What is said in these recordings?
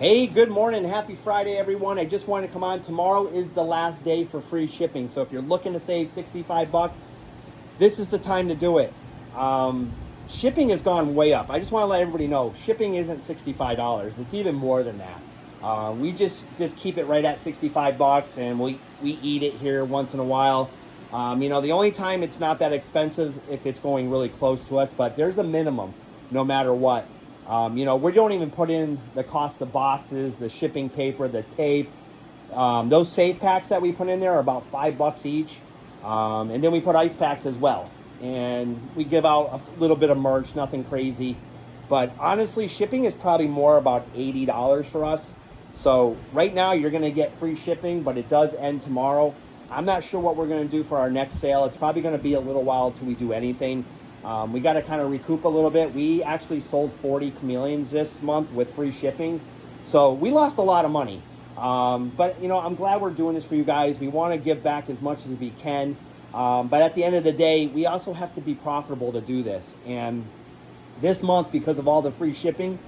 Hey, good morning. Happy Friday, everyone. I just wanted to come on. Tomorrow is the last day for free shipping. So if you're looking to save 65 bucks, this is the time to do it. Um, Shipping has gone way up. I just want to let everybody know shipping isn't $65. It's even more than that. We just keep it right at 65 bucks and we eat it here once in a while. The only time it's not that expensive if it's going really close to us, but there's a minimum no matter what. We don't even put in the cost of boxes, the shipping paper, the tape. Those safe packs that we put in there are about $5 each. And then we put ice packs as well. And we give out a little bit of merch, nothing crazy. But honestly, shipping is probably more about $80 for us. So right now you're going to get free shipping, but it does end tomorrow. I'm not sure what we're going to do for our next sale. It's probably going to be a little while till we do anything. We got to kind of recoup a little bit. We actually sold 40 chameleons this month with free shipping. So we lost a lot of money. But I'm glad we're doing this for you guys. We want to give back as much as we can. But at the end of the day, we also have to be profitable to do this. And this month, because of all the free shipping,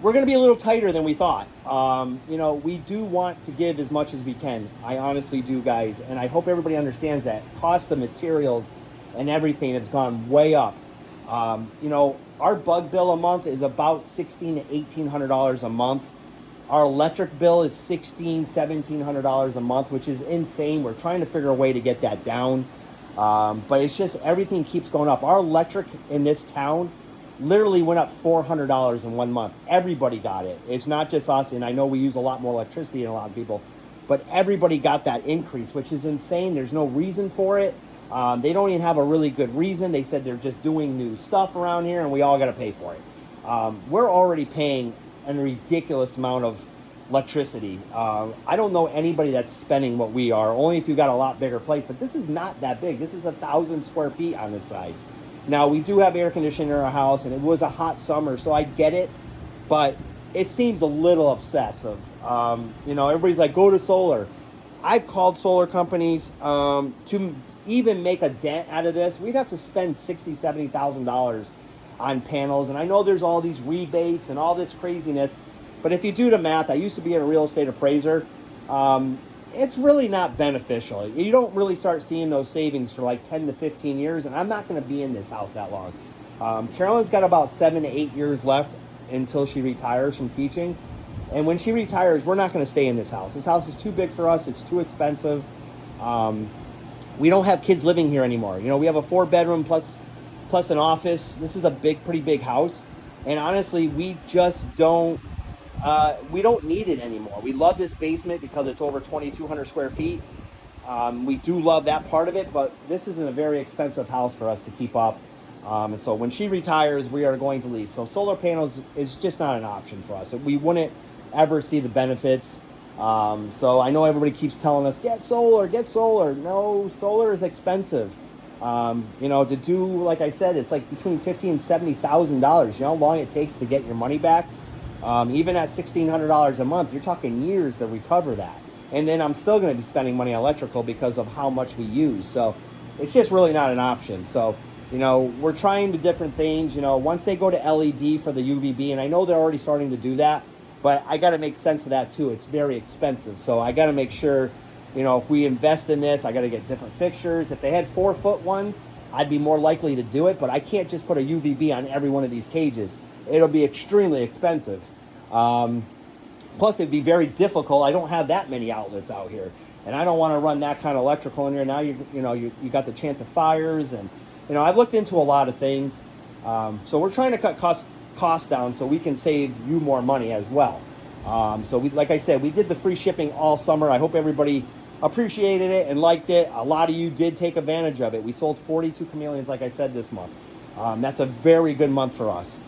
we're going to be a little tighter than we thought. We do want to give as much as we can. I honestly do, guys. And I hope everybody understands that. Cost of materials and everything has gone way up. Our bug bill a month is about $1,600 to $1,800 a month. Our electric bill is $1,700 a month, which is insane. We're trying to figure a way to get that down. But it's just everything keeps going up. Our electric in this town literally went up $400 in 1 month. Everybody got it. It's not just us, and I know we use a lot more electricity than a lot of people, but everybody got that increase, which is insane. There's no reason for it. They don't even have a really good reason. They said they're just doing new stuff around here, and we all got to pay for it. We're already paying a ridiculous amount of electricity. I don't know anybody that's spending what we are, only if you've got a lot bigger place, but this is not that big. This is 1,000 square feet on this side. Now, we do have air conditioning in our house, and it was a hot summer, so I get it, but it seems a little obsessive. Everybody's like, go to solar. I've called solar companies to even make a dent out of this. We'd have to spend $60,000, $70,000 on panels, and I know there's all these rebates and all this craziness, but if you do the math, I used to be a real estate appraiser. It's really not beneficial. You don't really start seeing those savings for like 10 to 15 years, and I'm not going to be in this house that long. Carolyn's got about 7 to 8 years left until she retires from teaching, and when she retires, we're not going to stay in this house. This house is too big for us. It's too expensive. We don't have kids living here anymore. We have a 4-bedroom plus an office. This is a pretty big house, and honestly, we just don't need it anymore. We love this basement because it's over 2,200 square feet. We do love that part of it, but this isn't a very expensive house for us to keep up. And so when she retires, we are going to leave. So solar panels is just not an option for us. We wouldn't ever see the benefits. So I know everybody keeps telling us, get solar. No, solar is expensive. To do, like I said, it's like between $50,000 and $70,000. You know how long it takes to get your money back? Even at $1,600 a month, you're talking years to recover that. And then I'm still going to be spending money on electrical because of how much we use. So it's just really not an option. So, we're trying the different things. Once they go to LED for the UVB, and I know they're already starting to do that, but I got to make sense of that too. It's very expensive. So I got to make sure, if we invest in this, I got to get different fixtures. If they had 4-foot ones, I'd be more likely to do it, but I can't just put a UVB on every one of these cages. It'll be extremely expensive. Plus, it'd be very difficult. I don't have that many outlets out here, and I don't want to run that kind of electrical in here. Now you got the chance of fires, and I've looked into a lot of things. So we're trying to cut costs down so we can save you more money as well. Like I said, we did the free shipping all summer. I hope everybody appreciated it and liked it. A lot of you did take advantage of it. We sold 42 chameleons, like I said, this month. That's a very good month for us.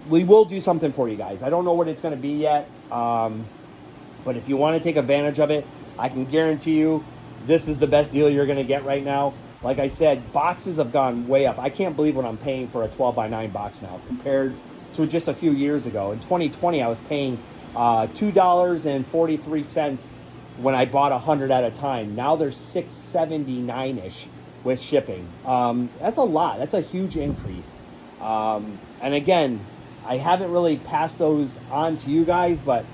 We will do something for you guys. I don't know what it's going to be yet, but if you want to take advantage of it, I can guarantee you this is the best deal you're going to get right now. Like I said, boxes have gone way up. I can't believe what I'm paying for a 12x9 box now compared to just a few years ago. In 2020, I was paying $2.43 when I bought 100 at a time. Now they're $6.79-ish with shipping. That's a lot. That's a huge increase. And again, I haven't really passed those on to you guys, but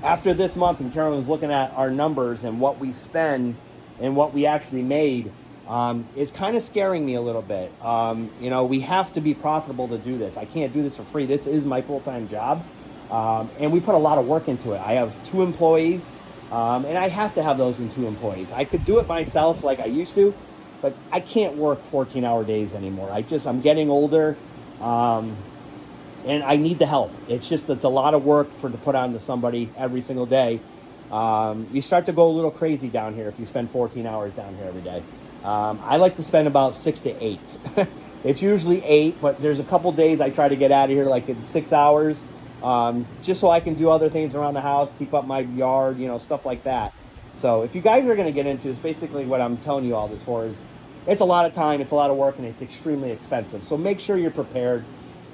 after this month, and Carolyn was looking at our numbers and what we spend and what we actually made, it's kind of scaring me a little bit. We have to be profitable to do this. I can't do this for free. This is my full-time job, and we put a lot of work into it. I have 2 employees, and I have to have those 2 employees. I could do it myself like I used to, but I can't work 14-hour days anymore. I'm getting older. And I need the help. It's a lot of work to put on to somebody every single day. You start to go a little crazy down here if you spend 14 hours down here every day. I like to spend about 6 to 8. It's usually 8, but there's a couple days I try to get out of here like in 6 hours, just so I can do other things around the house, keep up my yard, stuff like that. So if you guys are going to get into this, basically what I'm telling you all this for is it's a lot of time, it's a lot of work, and it's extremely expensive. So make sure you're prepared.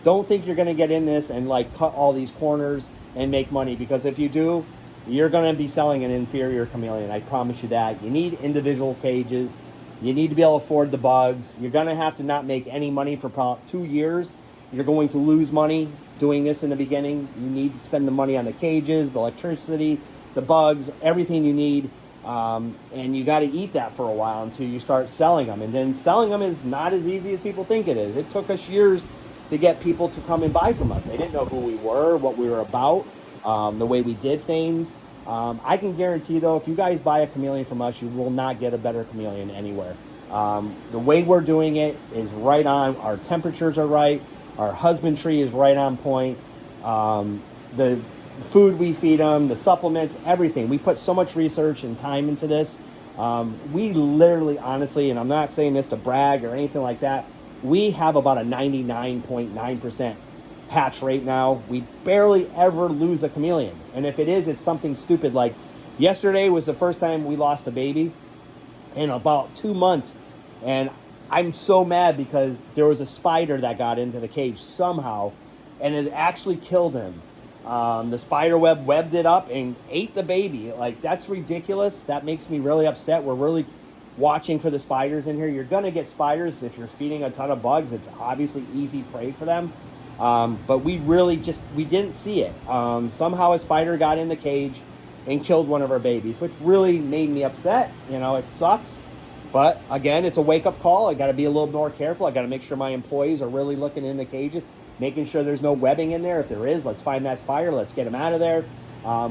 Don't think you're going to get in this and cut all these corners and make money, because if you do, you're going to be selling an inferior chameleon. I promise you that. You need individual cages. You need to be able to afford the bugs. You're going to have to not make any money for about 2 years. You're going to lose money doing this in the beginning. You need to spend the money on the cages, the electricity, the bugs, everything you need. And you got to eat that for a while until you start selling them. And then selling them is not as easy as people think it is. It took us years to get people to come and buy from us. They didn't know who we were, what we were about, the way we did things. I can guarantee, though, if you guys buy a chameleon from us, you will not get a better chameleon anywhere. The way we're doing it is right on. Our temperatures are right. Our husbandry is right on point. The food we feed them, the supplements, everything. We put so much research and time into this. We literally, honestly, and I'm not saying this to brag or anything like that, we have about a 99.9% hatch rate now. We barely ever lose a chameleon. And if it is, it's something stupid. Like yesterday was the first time we lost a baby in about 2 months. And I'm so mad because there was a spider that got into the cage somehow, and it actually killed him. The spider webbed it up and ate the baby. Like, that's ridiculous. That makes me really upset. We're really watching for the spiders in here. You're going to get spiders if you're feeding a ton of bugs. It's obviously easy prey for them. But we didn't see it. Somehow a spider got in the cage and killed one of our babies, which really made me upset. It sucks. But again, it's a wake-up call. I got to be a little more careful. I got to make sure my employees are really looking in the cages, making sure there's no webbing in there. If there is, let's find that spider. Let's get him out of there.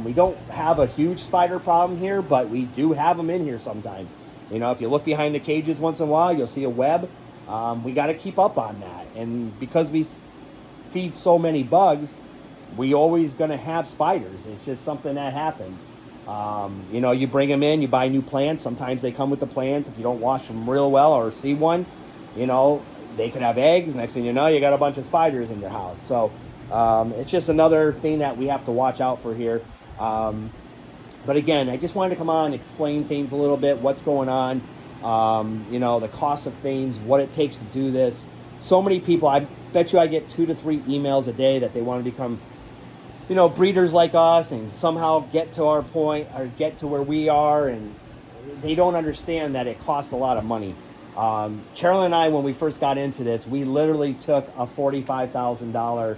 We don't have a huge spider problem here, but we do have them in here sometimes. If you look behind the cages once in a while, you'll see a web. We got to keep up on that. And because we feed so many bugs, we always going to have spiders. It's just something that happens. You bring them in, you buy new plants. Sometimes they come with the plants. If you don't wash them real well or see one, they could have eggs. Next thing you know, you got a bunch of spiders in your house. So it's just another thing that we have to watch out for here. But again, I just wanted to come on, explain things a little bit, what's going on, the cost of things, what it takes to do this. So many people, I bet you I get 2 to 3 emails a day that they want to become, breeders like us and somehow get to our point or get to where we are. And they don't understand that it costs a lot of money. Carolyn and I, when we first got into this, we literally took a $45,000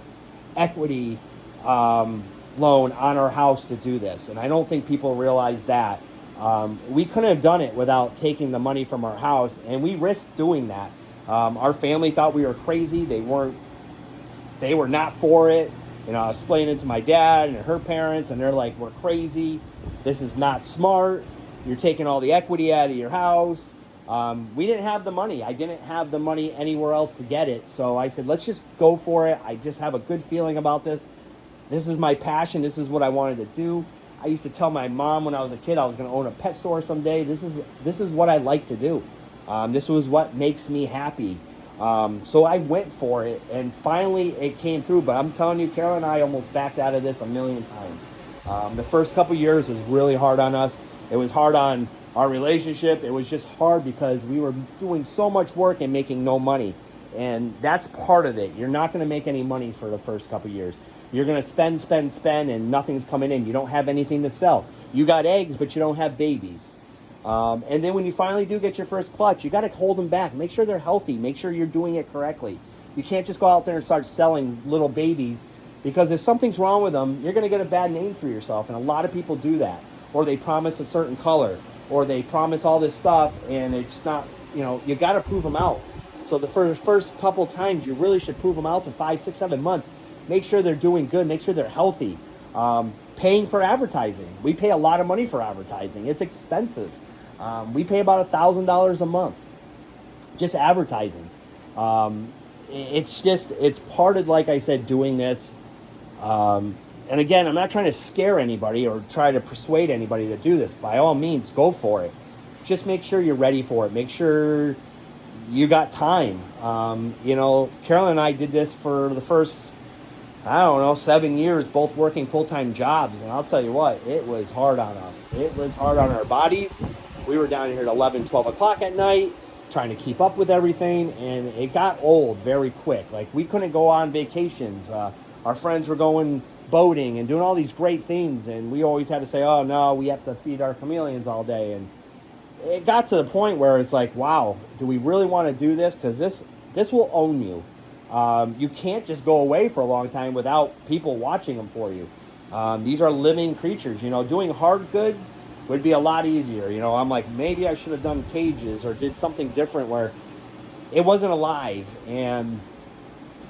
equity loan on our house to do this. And I don't think people realize that. We couldn't have done it without taking the money from our house, and we risked doing that. Our family thought we were crazy. They were not for it. I was explaining it to my dad and her parents, and they're like, we're crazy. This is not smart. You're taking all the equity out of your house. We didn't have the money. I didn't have the money anywhere else to get it. So I said, let's just go for it. I just have a good feeling about this. This is my passion. This is what I wanted to do. I used to tell my mom when I was a kid I was going to own a pet store someday. This is what I like to do. This was what makes me happy. So I went for it, and finally it came through. But I'm telling you, Carol and I almost backed out of this a million times. The first couple years was really hard on us. It was hard on our relationship. It was just hard because we were doing so much work and making no money. And that's part of it. You're not going to make any money for the first couple years. You're going to spend, and nothing's coming in. You don't have anything to sell. You got eggs, but you don't have babies. And then when you finally do get your first clutch, you got to hold them back. Make sure they're healthy. Make sure you're doing it correctly. You can't just go out there and start selling little babies, because if something's wrong with them, you're going to get a bad name for yourself. And a lot of people do that. Or they promise a certain color, or they promise all this stuff, and it's not, you got to prove them out. So the first couple times, you really should prove them out in 5, 6, 7 months. Make sure they're doing good. Make sure they're healthy. Paying for advertising. We pay a lot of money for advertising. It's expensive. We pay about $1,000 a month just advertising. It's part of, like I said, doing this. And again, I'm not trying to scare anybody or try to persuade anybody to do this. By all means, go for it. Just make sure you're ready for it. Make sure you got time. Carolyn and I did this for the first, 7 years, both working full-time jobs. And I'll tell you what, it was hard on us. It was hard on our bodies. We were down here at 11, 12 o'clock at night trying to keep up with everything. And it got old very quick. Like, we couldn't go on vacations. Our friends were going boating and doing all these great things. And we always had to say, oh, no, we have to feed our chameleons all day. And it got to the point where it's like, wow, do we really want to do this? Because this will own you. You can't just go away for a long time without people watching them for you. These are living creatures. Doing hard goods would be a lot easier. I'm like, maybe I should have done cages or did something different where it wasn't alive, and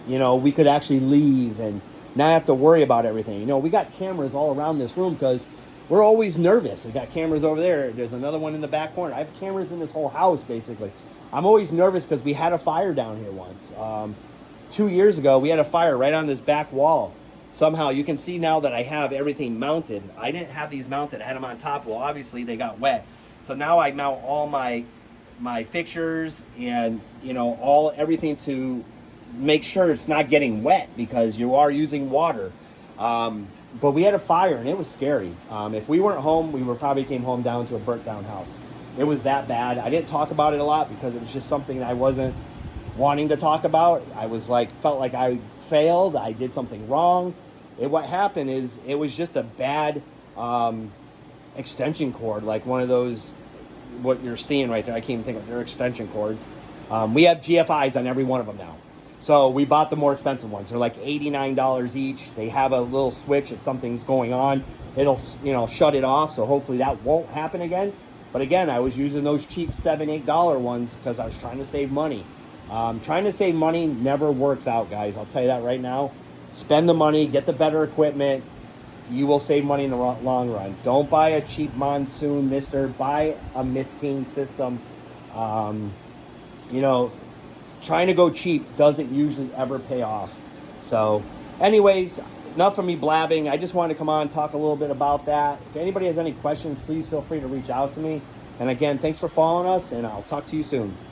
we could actually leave and not have to worry about everything. We got cameras all around this room because we're always nervous. We got cameras over there. There's another one in the back corner. I have cameras in this whole house, basically. I'm always nervous because we had a fire down here once. 2 years ago, we had a fire right on this back wall. Somehow, you can see now that I have everything mounted. I didn't have these mounted. I had them on top. Well, obviously, they got wet. So now I mount all my fixtures and, everything to make sure it's not getting wet, because you are using water. But we had a fire, and it was scary. If we weren't home, we probably came home down to a burnt down house. It was that bad. I didn't talk about it a lot because it was just something that I wasn't wanting to talk about. I was felt like I failed. I did something wrong. What happened is it was just a bad extension cord, like one of those, what you're seeing right there. I can't even think of their extension cords. We have GFIs on every one of them now. So we bought the more expensive ones. They're like $89 each. They have a little switch. If something's going on, it'll shut it off. So hopefully that won't happen again. But again, I was using those cheap $7, $8 ones because I was trying to save money. Trying to save money never works out, guys. I'll tell you that right now. Spend the money, get the better equipment. You will save money in the long run. Don't buy a cheap Monsoon Mister. Buy a Miss King system. Trying to go cheap doesn't usually ever pay off. So, anyways, enough of me blabbing. I just wanted to come on and talk a little bit about that. If anybody has any questions, please feel free to reach out to me. And again, thanks for following us, and I'll talk to you soon.